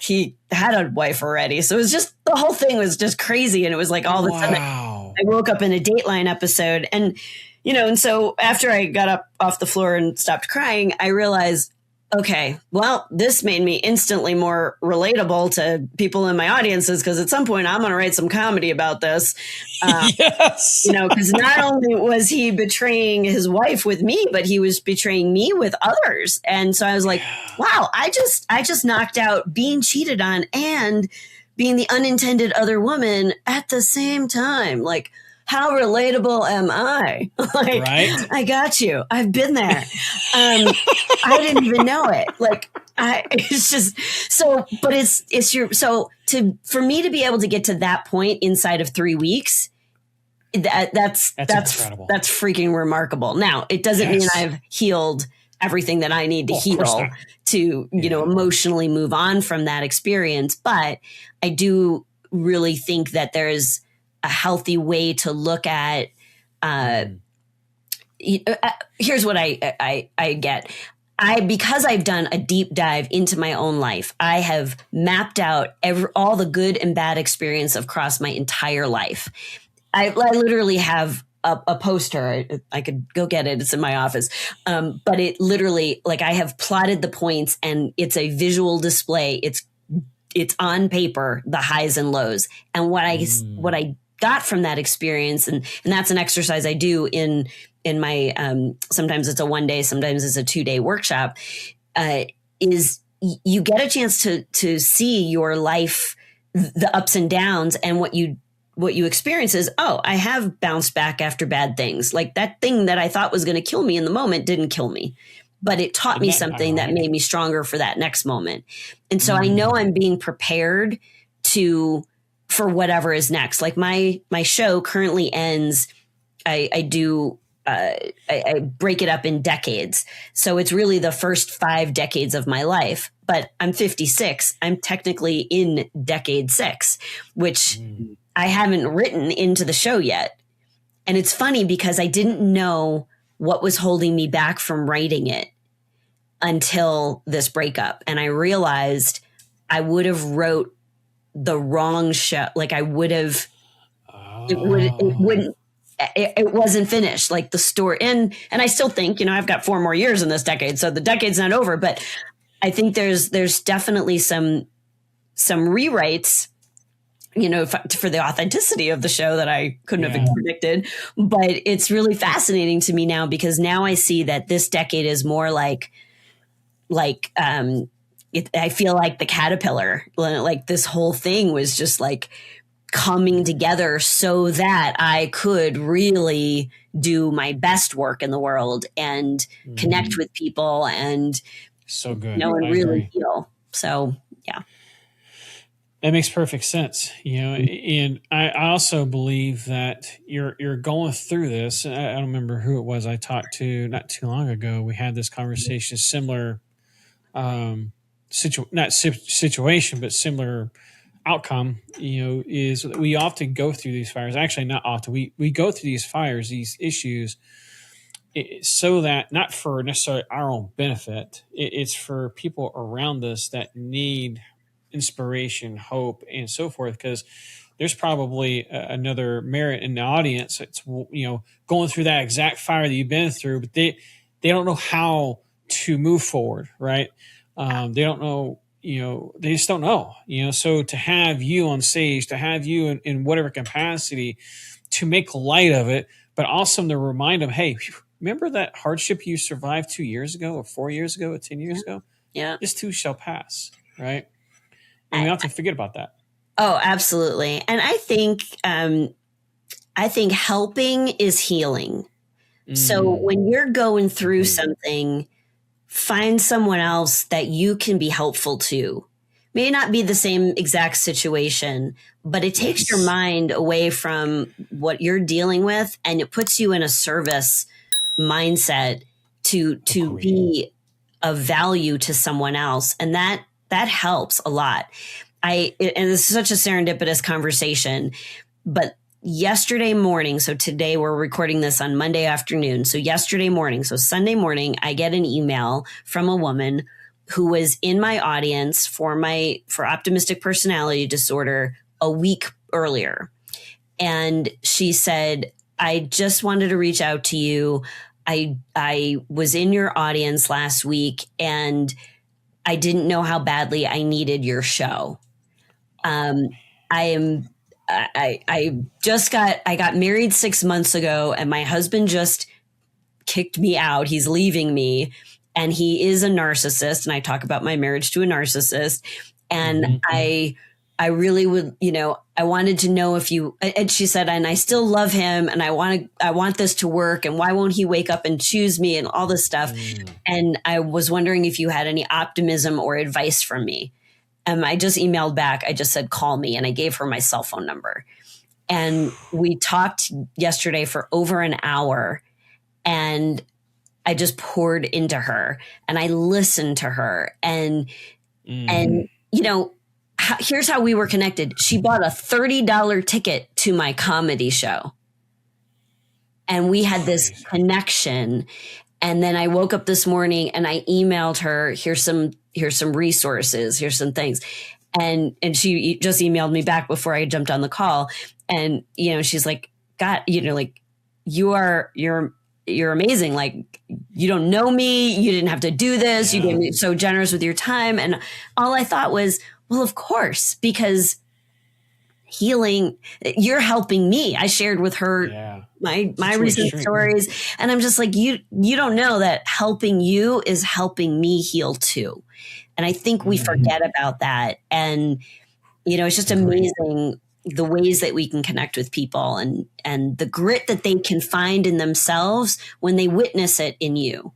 he had a wife already. So it was just, the whole thing was just crazy. And it was like all of a sudden I woke up in a Dateline episode, and and so after I got up off the floor and stopped crying, I realized, okay, well, this made me instantly more relatable to people in my audiences, because at some point I'm going to write some comedy about this. Yes. Because not only was he betraying his wife with me, but he was betraying me with others. And so I was like, wow, I just knocked out being cheated on and being the unintended other woman at the same time. Like, how relatable am I? Right? I got you. I've been there. I didn't even know it. Like, it's just so, but for me to be able to get to that point inside of 3 weeks, that's incredible. That's freaking remarkable. Now, it doesn't mean I've healed everything that I need to heal to, emotionally move on from that experience. But I do really think that there's a healthy way to look at, here's what I get. Because I've done a deep dive into my own life, I have mapped out all the good and bad experience across my entire life. I literally have a poster. I could go get it. It's in my office. But it literally, like, I have plotted the points, and it's a visual display. It's on paper, the highs and lows. And what I got from that experience, and that's an exercise I do in my, sometimes it's a 1 day, sometimes it's a 2 day workshop, is you get a chance to see your life, the ups and downs, and what you experience is, oh, I have bounced back after bad things. Like, that thing that I thought was going to kill me in the moment didn't kill me, but it taught me something that made me stronger for that next moment. And so I know I'm being prepared for whatever is next. Like my show currently ends. I do I break it up in decades. So it's really the first 5 decades of my life, but I'm 56. I'm technically in decade 6, which I haven't written into the show yet. And it's funny because I didn't know what was holding me back from writing it until this breakup. And I realized I would have wrote the wrong show. Like I would have, it wasn't finished. Like the story. And I still think, I've got 4 more years in this decade. So the decade's not over, but I think there's definitely some rewrites, for the authenticity of the show that I couldn't have predicted. But it's really fascinating to me now because now I see that this decade is more I feel like the caterpillar, like this whole thing was just like coming together so that I could really do my best work in the world and connect with people and so good, and really heal. So yeah. That makes perfect sense, and I also believe that you're going through this. I don't remember who it was I talked to not too long ago. We had this conversation, similar situation, but similar outcome, is we often go through these fires. Actually, not often. We go through these fires, these issues, so that not for necessarily our own benefit. It's for people around us that need inspiration, hope, and so forth, because there's probably another merit in the audience. It's going through that exact fire that you've been through, but they don't know how to move forward, right? They don't know, they just don't know, so to have you on stage, to have you in whatever capacity to make light of it, but also to remind them, hey, remember that hardship you survived 2 years ago or 4 years ago or 10 years ago? Yeah. This too shall pass, right? And we have to forget about that. Oh, absolutely. And I think helping is healing. So when you're going through something, find someone else that you can be helpful to. May not be the same exact situation, but it takes your mind away from what you're dealing with and it puts you in a service mindset to be of value to someone else. And that helps a lot. And this is such a serendipitous conversation, but yesterday morning, so today we're recording this on Monday afternoon. So yesterday morning, so Sunday morning, I get an email from a woman who was in my audience for optimistic personality disorder a week earlier. And she said, I just wanted to reach out to you. I was in your audience last week and I didn't know how badly I needed your show. I got married 6 months ago and my husband just kicked me out. He's leaving me and he is a narcissist. And I talk about my marriage to a narcissist. And I really would, I wanted to know if you, and she said, and I still love him and I want this to work. And why won't he wake up and choose me and all this stuff? And I was wondering if you had any optimism or advice from me. And I just emailed back. I just said, call me. And I gave her my cell phone number. And we talked yesterday for over an hour and I just poured into her and I listened to her and here's how we were connected. She bought a $30 ticket to my comedy show. And we had this connection. And then I woke up this morning and I emailed her, here's some resources, here's some things. And she just emailed me back before I jumped on the call. And, she's like, God, you're amazing. Like, you don't know me. You didn't have to do this. Yeah. You gave me so generous with your time. And all I thought was, well, of course, because healing, you're helping me. I shared with her my recent stories. And I'm just like, you don't know that helping you is helping me heal too. And I think we forget about that. And, it's just amazing the ways that we can connect with people and the grit that they can find in themselves when they witness it in you.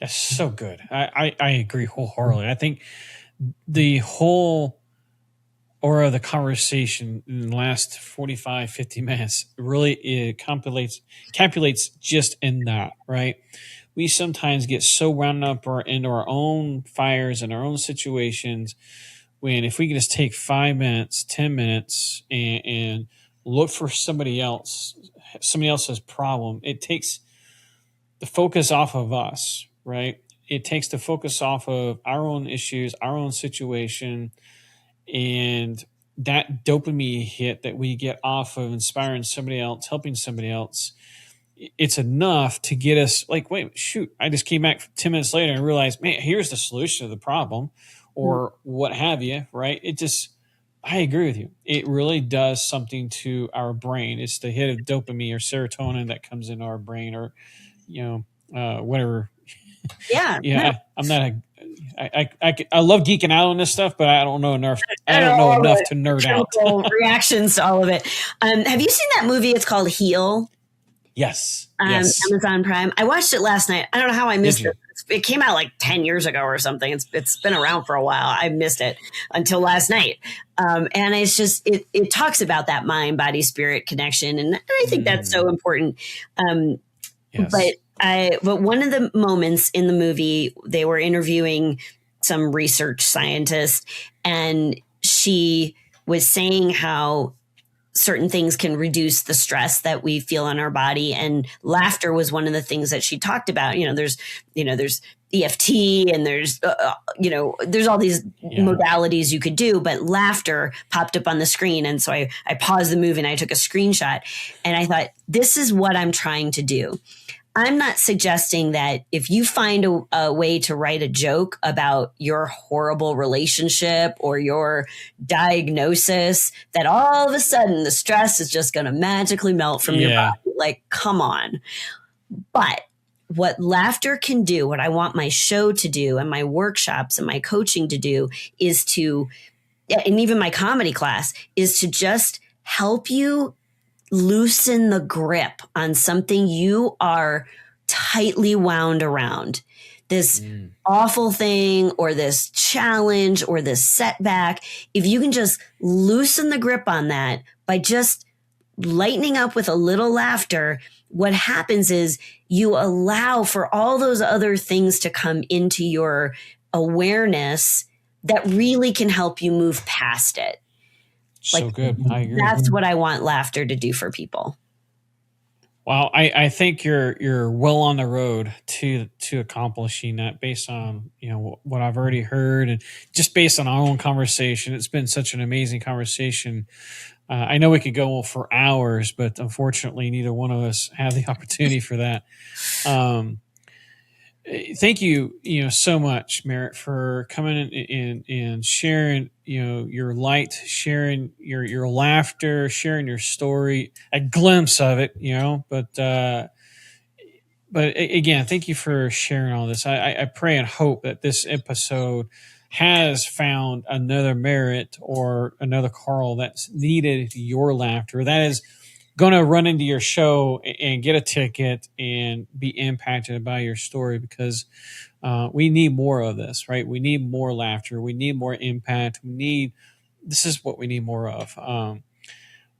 That's so good. I agree wholeheartedly. I think the whole or the conversation in the last 45, 50 minutes really capitulates just in that, right? We sometimes get so wound up into our own fires and our own situations when if we can just take 5 minutes, 10 minutes and look for somebody else's problem, it takes the focus off of us, right? It takes the focus off of our own issues, our own situation, and that dopamine hit that we get off of inspiring somebody else, helping somebody else, it's enough to get us like, wait, shoot, I just came back 10 minutes later and realized, man, here's the solution to the problem or what have you, right? I agree with you. It really does something to our brain. It's the hit of dopamine or serotonin that comes into our brain or, whatever. Yeah. Yeah. I'm not I love geeking out on this stuff, but I don't know enough. I don't know enough to nerd out. Reactions to all of it. Have you seen that movie? It's called Heal. Yes. Amazon Prime. I watched it last night. I don't know how I missed it. It came out like 10 years ago or something. It's been around for a while. I missed it until last night. And it's just, it talks about that mind, body, spirit connection. And I think that's so important. Yes. But one of the moments in the movie, they were interviewing some research scientist, and she was saying how certain things can reduce the stress that we feel in our body. And laughter was one of the things that she talked about. There's EFT and there's all these modalities you could do, but laughter popped up on the screen. And so I paused the movie and I took a screenshot and I thought, this is what I'm trying to do. I'm not suggesting that if you find a way to write a joke about your horrible relationship or your diagnosis, that all of a sudden the stress is just going to magically melt from your body. Like, come on. But what laughter can do, what I want my show to do and my workshops and my coaching to do is to, and even my comedy class, is to just help you loosen the grip on something you are tightly wound around. This awful thing or this challenge or this setback. If you can just loosen the grip on that by just lightening up with a little laughter, what happens is you allow for all those other things to come into your awareness that really can help you move past it. So good. I agree. That's what I want laughter to do for people. Well, I think you're well on the road to accomplishing that based on what I've already heard and just based on our own conversation. It's been such an amazing conversation. I know we could go for hours, but unfortunately, neither one of us have the opportunity for that. Thank you, so much, Merritt, for coming in and sharing, your light, sharing your laughter, sharing your story, a glimpse of it, but again, thank you for sharing all this. I pray and hope that this episode has found another Merritt or another Karl that's needed your laughter, that is going to run into your show and get a ticket and be impacted by your story, because we need more of this, right? We need more laughter. We need more impact. This is what we need more of.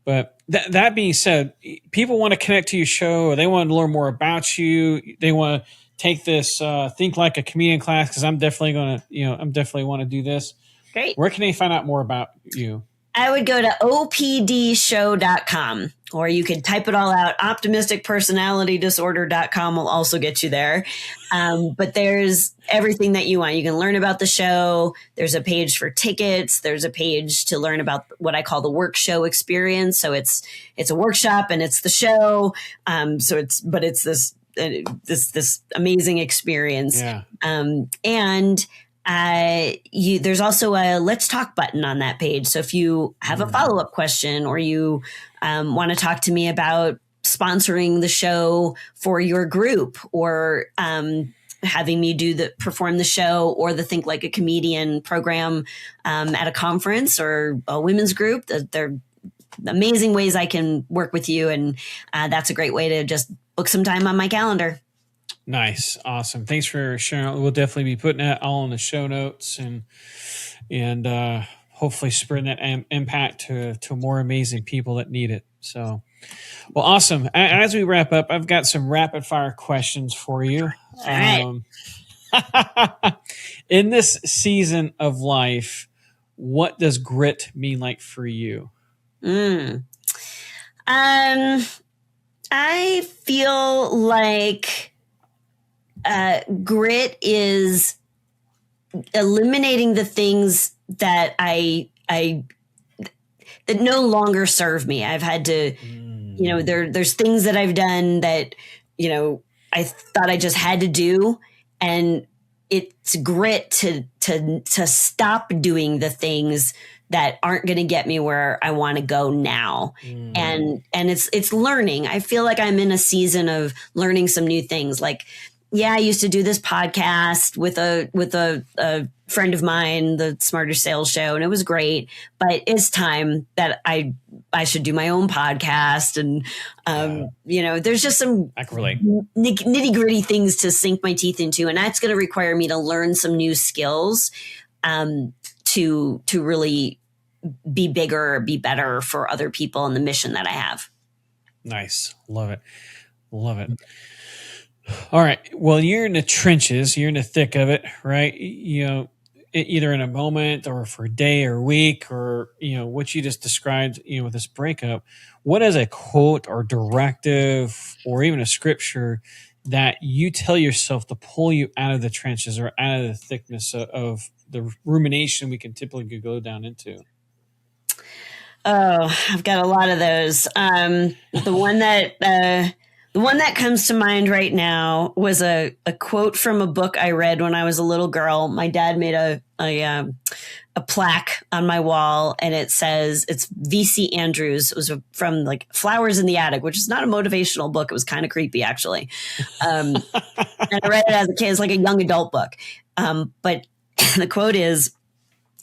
But that being said, people want to connect to your show, or they want to learn more about you. They want to take this Think Like a Comedian class, because I'm definitely going to, want to do this. Great. Where can they find out more about you? I would go to opdshow.com, or you could type it all out. Optimisticpersonalitydisorder.com will also get you there. But there's everything that you want. You can learn about the show. There's a page for tickets. There's a page to learn about what I call the work show experience. So it's a workshop and it's the show. It's this amazing experience. Yeah. There's also a Let's Talk button on that page. So if you have a follow-up question, or you want to talk to me about sponsoring the show for your group, or having me perform the show, or the Think Like a Comedian program at a conference or a women's group, they're amazing ways I can work with you. And that's a great way to just book some time on my calendar. Nice. Awesome. Thanks for sharing. We'll definitely be putting that all in the show notes, and hopefully spreading that impact to more amazing people that need it. So, well, awesome. As we wrap up, I've got some rapid fire questions for you. All right. In this season of life, what does grit mean like for you? I feel like grit is eliminating the things that that no longer serve me. I've had to, there's things that I've done that, I thought I just had to do, and it's grit to stop doing the things that aren't going to get me where I want to go now. And it's learning. I feel like I'm in a season of learning some new things. Like, I used to do this podcast with a friend of mine, the Smarter Sales Show, and it was great, but it's time that I should do my own podcast. And, there's just some nitty gritty things to sink my teeth into. And that's going to require me to learn some new skills, to really be bigger, be better for other people and the mission that I have. Nice. Love it. Love it. All right. Well, you're in the trenches, you're in the thick of it, right? Either in a moment or for a day or week, or, what you just described, with this breakup. What is a quote or directive or even a scripture that you tell yourself to pull you out of the trenches or out of the thickness of the rumination we can typically go down into? Oh, I've got a lot of those. The one that comes to mind right now was a quote from a book I read when I was a little girl. My dad made a plaque on my wall, and it says, it's V.C. Andrews. It was from like Flowers in the Attic, which is not a motivational book. It was kind of creepy, actually. And I read it as a kid. It's like a young adult book. But the quote is,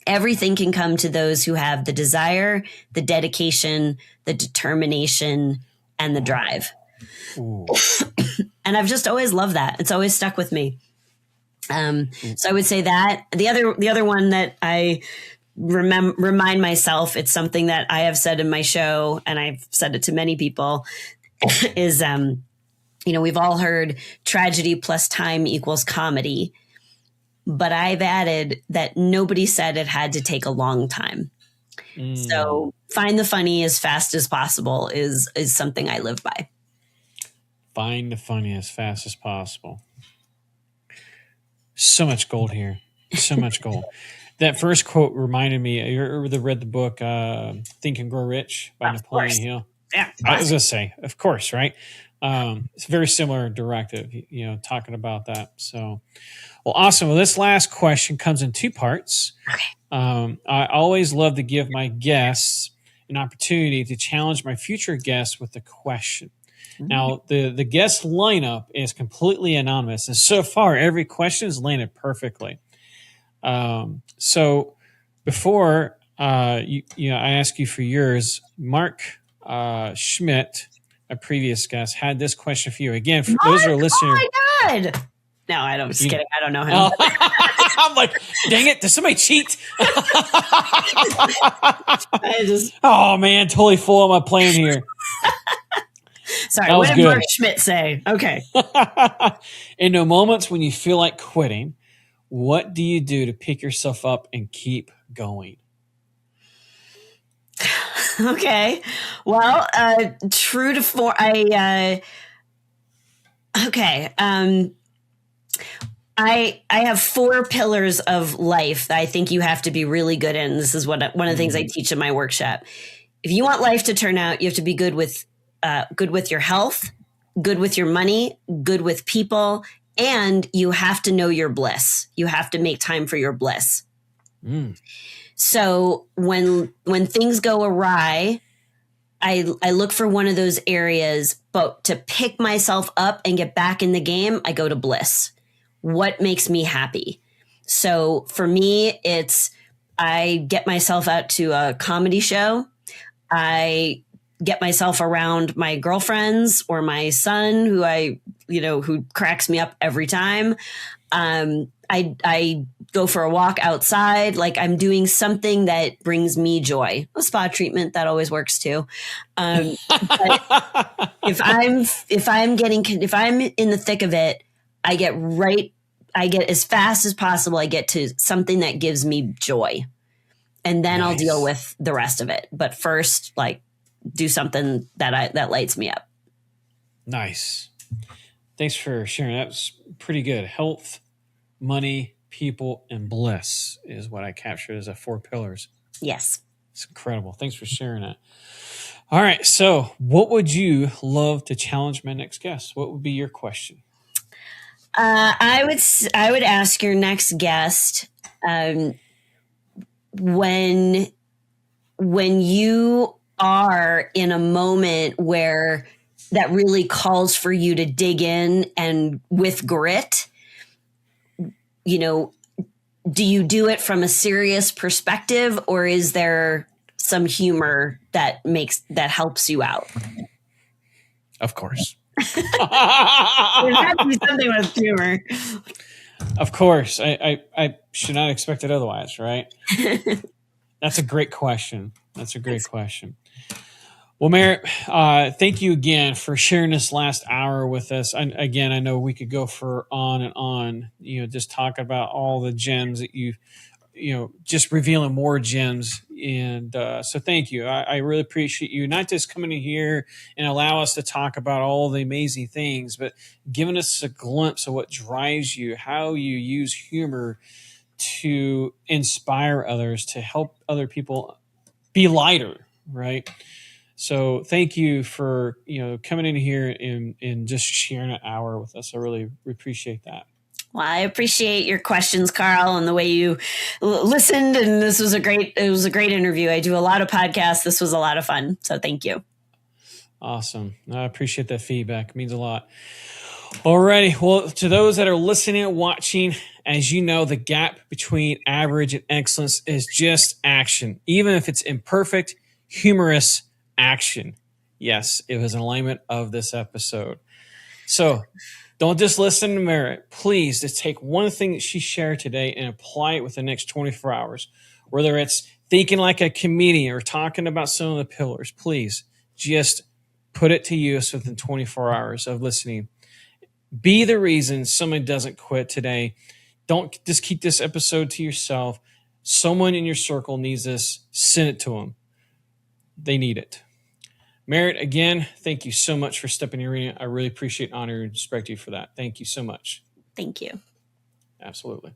"Everything can come to those who have the desire, the dedication, the determination, and the drive." And I've just always loved that. It's always stuck with me. So I would say that the other one that I remind myself, it's something that I have said in my show, and I've said it to many people, is, we've all heard tragedy plus time equals comedy, but I've added that nobody said it had to take a long time. So find the funny as fast as possible is something I live by. Find the funny as fast as possible. So much gold here. So much gold. That first quote reminded me, you ever read the book Think and Grow Rich by Napoleon Hill? Yeah. I was going to say, of course, right? It's a very similar directive, talking about that. So, well, awesome. Well, this last question comes in two parts. Okay. I always love to give my guests an opportunity to challenge my future guests with a question. Now, the guest lineup is completely anonymous, and so far, every question has landed perfectly. So before I ask you for yours, Mark Schmidt, a previous guest, had this question for you. Again, for those who are listening. Oh my God. No, I don't. Just kidding. I don't know him. I'm like, dang it! Did somebody cheat? Oh man, totally full on my plan here. Sorry, what did Mark Schmidt say? Okay. In the moments when you feel like quitting, what do you do to pick yourself up and keep going? Okay. Well, true to form, I have 4 pillars of life that I think you have to be really good in. This is one of the things I teach in my workshop. If you want life to turn out, you have to be good with your health, good with your money, good with people, and you have to know your bliss. You have to make time for your bliss. So when things go awry, I look for one of those areas, but to pick myself up and get back in the game, I go to bliss. What makes me happy? So for me, it's I get myself out to a comedy show. I get myself around my girlfriends or my son who cracks me up every time. I go for a walk outside. Like I'm doing something that brings me joy. A spa treatment, that always works too. But if I'm in the thick of it, I get as fast as possible. I get to something that gives me joy, and then I'll deal with the rest of it. But first, like, do something that lights me up. Nice. Thanks for sharing. That was pretty good. Health, money, people, and bliss is what I captured as 4 pillars. Yes. It's incredible. Thanks for sharing that. All right. So what would you love to challenge my next guest? What would be your question? I would ask your next guest, when you are in a moment where that really calls for you to dig in and with grit, you know, do you do it from a serious perspective, or is there some humor that helps you out? Of course. There has to be something with humor. Of course. I should not expect it otherwise, right? That's a great question. Well, Merritt, thank you again for sharing this last hour with us. And again, I know we could go for on and on, just talking about all the gems that just revealing more gems. And so thank you. I really appreciate you not just coming in here and allow us to talk about all the amazing things, but giving us a glimpse of what drives you, how you use humor to inspire others, to help other people be lighter, right? So thank you for, coming in here and just sharing an hour with us. I really appreciate that. Well, I appreciate your questions, Karl, and the way you listened. And it was a great interview. I do a lot of podcasts. This was a lot of fun. So thank you. Awesome. I appreciate that feedback. It means a lot. Alrighty. Well, to those that are listening and watching, as you know, the gap between average and excellence is just action. Even if it's imperfect, humorous action. Yes, it was an alignment of this episode. So don't just listen to Merritt. Please just take one thing that she shared today and apply it within the next 24 hours. Whether it's thinking like a comedian or talking about some of the pillars, please just put it to use within 24 hours of listening. Be the reason someone doesn't quit today. Don't just keep this episode to yourself. Someone in your circle needs this. Send it to them. They need it. Merritt, again, thank you so much for stepping in your arena. I really appreciate, honor, and respect you for that. Thank you so much. Thank you. Absolutely.